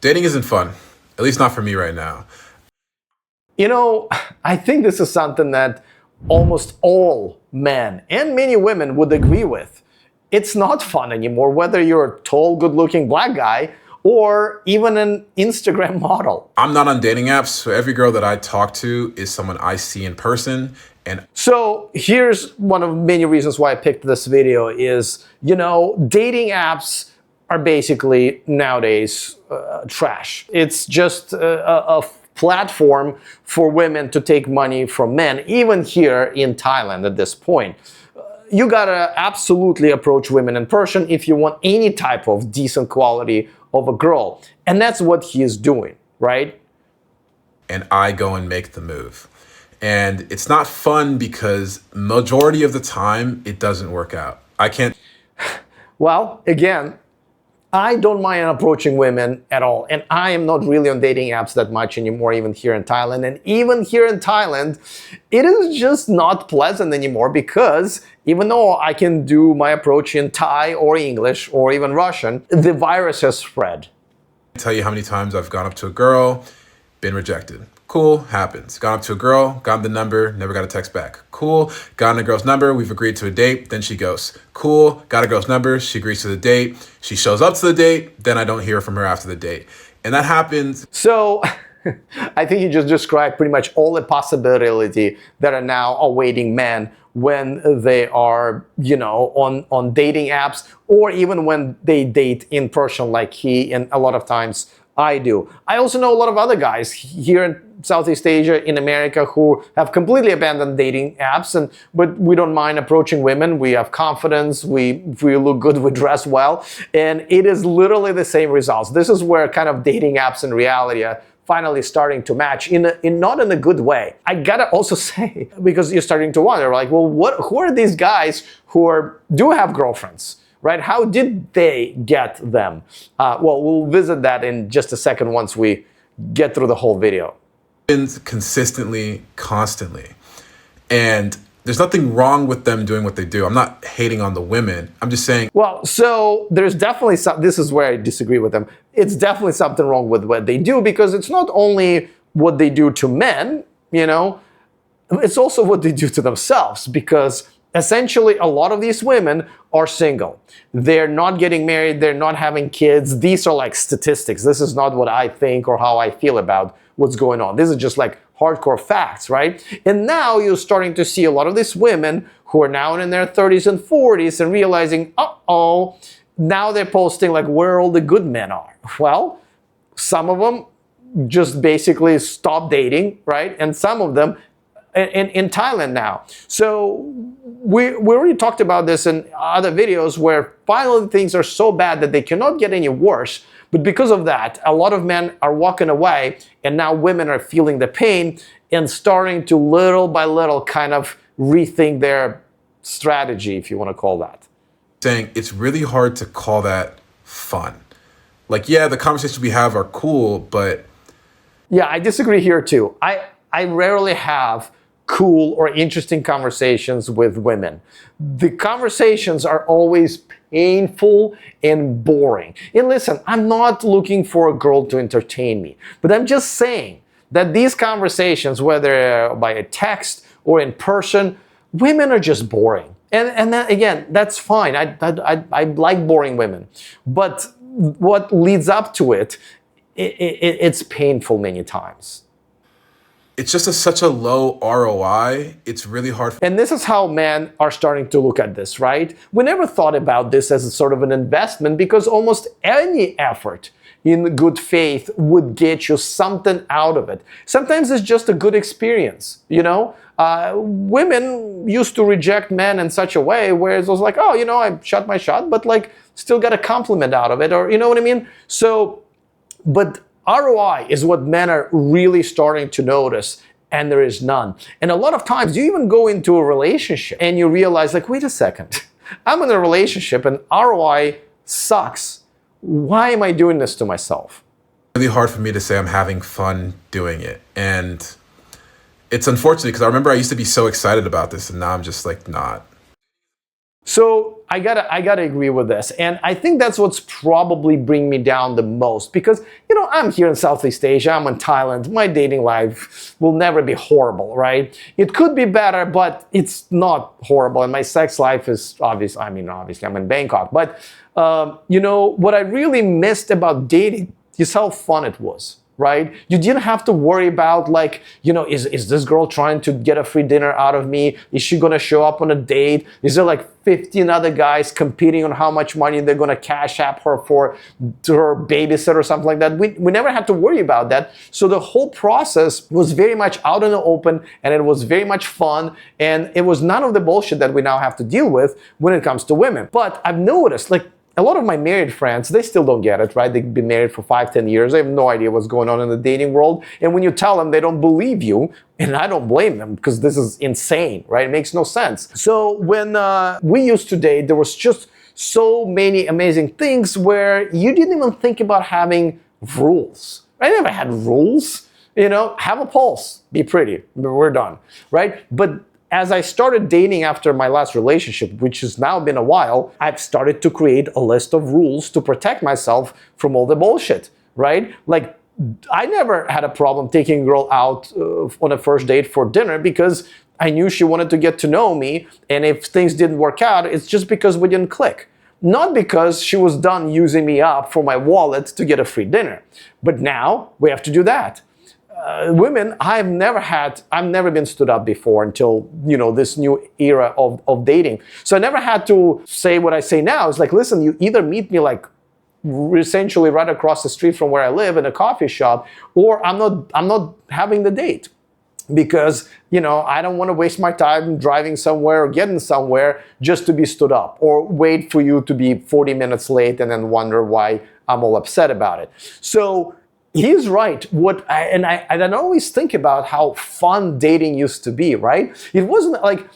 Dating isn't fun, at least not for me right now. You know, I think this is something that almost all men and many women would agree with. It's not fun anymore, whether you're a tall, good-looking black guy or even an Instagram model. I'm not on dating apps, so every girl that I talk to is someone I see in person. And So here's one of many reasons why I picked this video is, dating apps are basically nowadays trash. It's just a platform for women to take money from men, even here in Thailand at this point. You gotta absolutely approach women in person if you want any type of decent quality of a girl. And that's what he is doing, right? I go and make the move. And it's not fun because majority of the time it doesn't work out. I can't. Well, again, I don't mind approaching women at all. And I am not really on dating apps that much anymore, even here in Thailand. And even here in Thailand, it is just not pleasant anymore because even though I can do my approach in Thai or English or even Russian, the virus has spread. Tell you how many times I've gone up to a girl, been rejected. Cool, happens. Gone up to a girl, got the number, never got a text back. Cool, got a girl's number, we've agreed to a date, then she goes. Cool, got a girl's number, she agrees to the date, she shows up to the date, then I don't hear from her after the date. And that happens. So I think you just described pretty much all the possibility that are now awaiting men when they are, on dating apps or even when they date in person like he and a lot of times I do. I also know a lot of other guys here in Southeast Asia, in America, who have completely abandoned dating apps, but we don't mind approaching women. We have confidence, we look good, we dress well, and it is literally the same results. This is where kind of dating apps and reality are finally starting to match in not in a good way. I gotta also say, because you're starting to wonder, like, well, who are these guys who do have girlfriends? Right? How did they get them? Well, we'll visit that in just a second once we get through the whole video. Consistently, constantly. And there's nothing wrong with them doing what they do. I'm not hating on the women. I'm just saying. Well, so there's definitely this is where I disagree with them. It's definitely something wrong with what they do because it's not only what they do to men, it's also what they do to themselves because essentially, a lot of these women are single. They're not getting married. They're not having kids. These are like statistics. This is not what I think or how I feel about what's going on. This is just like hardcore facts, right? And now you're starting to see a lot of these women who are now in their 30s and 40s and realizing, uh-oh, now they're posting like where all the good men are. Well, some of them just basically stop dating, right? And some of them in Thailand now. So we already talked about this in other videos where finally things are so bad that they cannot get any worse. But because of that, a lot of men are walking away and now women are feeling the pain and starting to little by little kind of rethink their strategy, if you want to call that. Saying it's really hard to call that fun. Like, yeah, the conversations we have are cool, but... Yeah, I disagree here too. I rarely have cool or interesting conversations with women. The conversations are always painful and boring. And listen, I'm not looking for a girl to entertain me, but I'm just saying that these conversations, whether by a text or in person, women are just boring. And that, again, that's fine. I like boring women. But what leads up to it's painful many times. It's just such a low ROI. It's really hard. And this is how men are starting to look at this, right? We never thought about this as a sort of an investment because almost any effort in good faith would get you something out of it. Sometimes it's just a good experience, Women used to reject men in such a way where it was like, oh, I shot my shot, but like still got a compliment out of it, or you know what I mean? So, but ROI is what men are really starting to notice, and there is none. And a lot of times you even go into a relationship and you realize, like, wait a second, I'm in a relationship and ROI sucks. Why am I doing this to myself? It's really hard for me to say I'm having fun doing it. And it's unfortunate because I remember I used to be so excited about this and now I'm just like not. So I gotta agree with this. And I think that's what's probably bring me down the most, because, I'm here in Southeast Asia, I'm in Thailand, my dating life will never be horrible, right? It could be better, but it's not horrible. And my sex life is obviously I'm in Bangkok. But, what I really missed about dating is how fun it was. Right? You didn't have to worry about is this girl trying to get a free dinner out of me? Is she gonna show up on a date? Is there like 15 other guys competing on how much money they're gonna cash app her to her babysitter or something like that? We never had to worry about that. So the whole process was very much out in the open, and it was very much fun, and it was none of the bullshit that we now have to deal with when it comes to women. But I've noticed, a lot of my married friends, they still don't get it, right? They've been married for 5-10 years. They have no idea what's going on in the dating world. And when you tell them, they don't believe you. And I don't blame them, because this is insane, right? It makes no sense. So when we used to date, there was just so many amazing things where you didn't even think about having rules. I never had rules. Have a pulse, be pretty, we're done, right? But as I started dating after my last relationship, which has now been a while, I've started to create a list of rules to protect myself from all the bullshit, right? I never had a problem taking a girl out on a first date for dinner, because I knew she wanted to get to know me, and if things didn't work out, it's just because we didn't click. Not because she was done using me up for my wallet to get a free dinner. But now we have to do that. Women, I've never been stood up before until, this new era of dating. So I never had to say what I say now. It's like, listen, you either meet me essentially right across the street from where I live in a coffee shop, or I'm not having the date. Because, I don't want to waste my time driving somewhere or getting somewhere just to be stood up, or wait for you to be 40 minutes late and then wonder why I'm all upset about it. So he's right. I always think about how fun dating used to be, right? It wasn't like,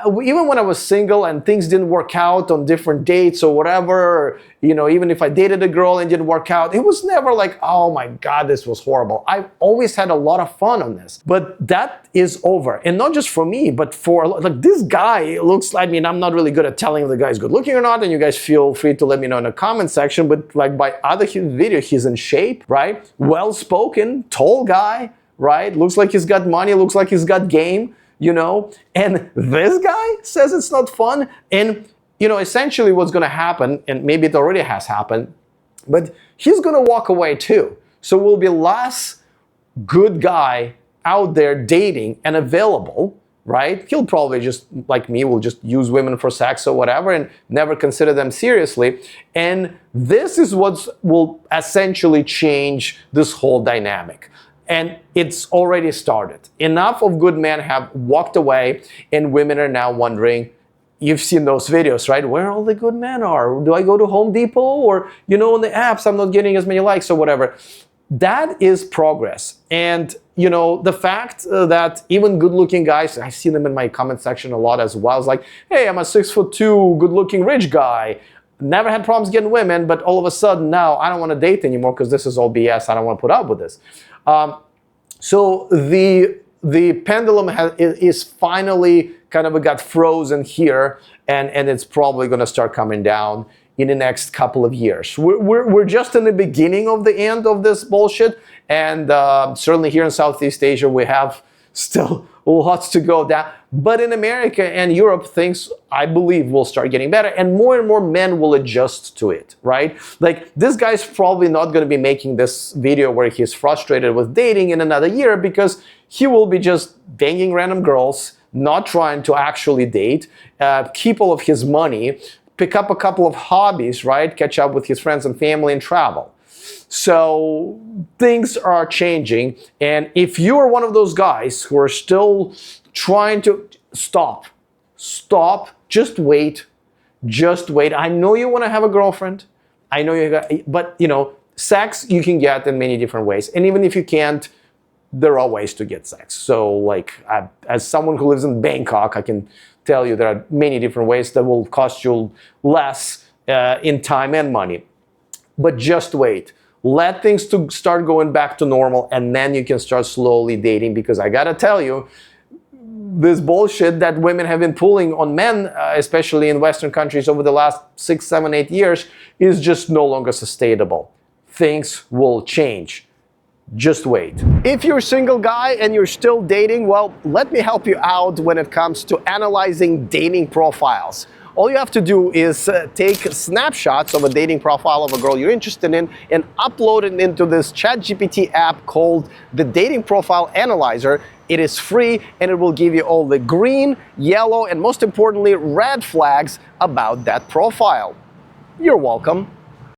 even when I was single and things didn't work out on different dates or whatever, even if I dated a girl and it didn't work out, it was never like, oh my God, this was horrible. I always had a lot of fun on this. But that is over. And not just for me, but for this guy looks like, I'm not really good at telling if the guy's good looking or not, and you guys feel free to let me know in the comment section, but by other video, he's in shape, right? Well-spoken, tall guy, right? Looks like he's got money, looks like he's got game. And this guy says it's not fun. And, essentially what's going to happen, and maybe it already has happened, but he's going to walk away too. So we'll be less good guy out there dating and available, right? He'll probably just, like me, will just use women for sex or whatever and never consider them seriously. And this is what will essentially change this whole dynamic. And it's already started. Enough of good men have walked away, and women are now wondering, you've seen those videos, right? Where all the good men are? Do I go to Home Depot? Or, on the apps, I'm not getting as many likes or whatever. That is progress. And, the fact that even good-looking guys, I see them in my comment section a lot as well. It's like, hey, I'm a 6'2", good-looking rich guy. Never had problems getting women, but all of a sudden now I don't want to date anymore because this is all BS. I don't want to put up with this. So the pendulum is finally kind of got frozen here, and it's probably going to start coming down in the next couple of years. We're just in the beginning of the end of this bullshit, and certainly here in Southeast Asia we have still lots to go down. But in America and Europe, things, I believe, will start getting better, and more men will adjust to it, right? This guy's probably not going to be making this video where he's frustrated with dating in another year, because he will be just banging random girls, not trying to actually date, keep all of his money, pick up a couple of hobbies, right? Catch up with his friends and family and travel. So things are changing, and if you are one of those guys who are still trying to stop, just wait. I know you want to have a girlfriend. I know you got, but sex you can get in many different ways, and even if you can't, there are ways to get sex. So as someone who lives in Bangkok, I can tell you there are many different ways that will cost you less in time and money. But just wait. Let things start going back to normal, and then you can start slowly dating, because I gotta tell you, this bullshit that women have been pulling on men, especially in Western countries over the last 6, 7, 8 years, is just no longer sustainable. Things will change. Just wait. If you're a single guy and you're still dating, well, let me help you out when it comes to analyzing dating profiles. All you have to do is take snapshots of a dating profile of a girl you're interested in and upload it into this ChatGPT app called the Dating Profile Analyzer. It is free and it will give you all the green, yellow, and most importantly, red flags about that profile. You're welcome.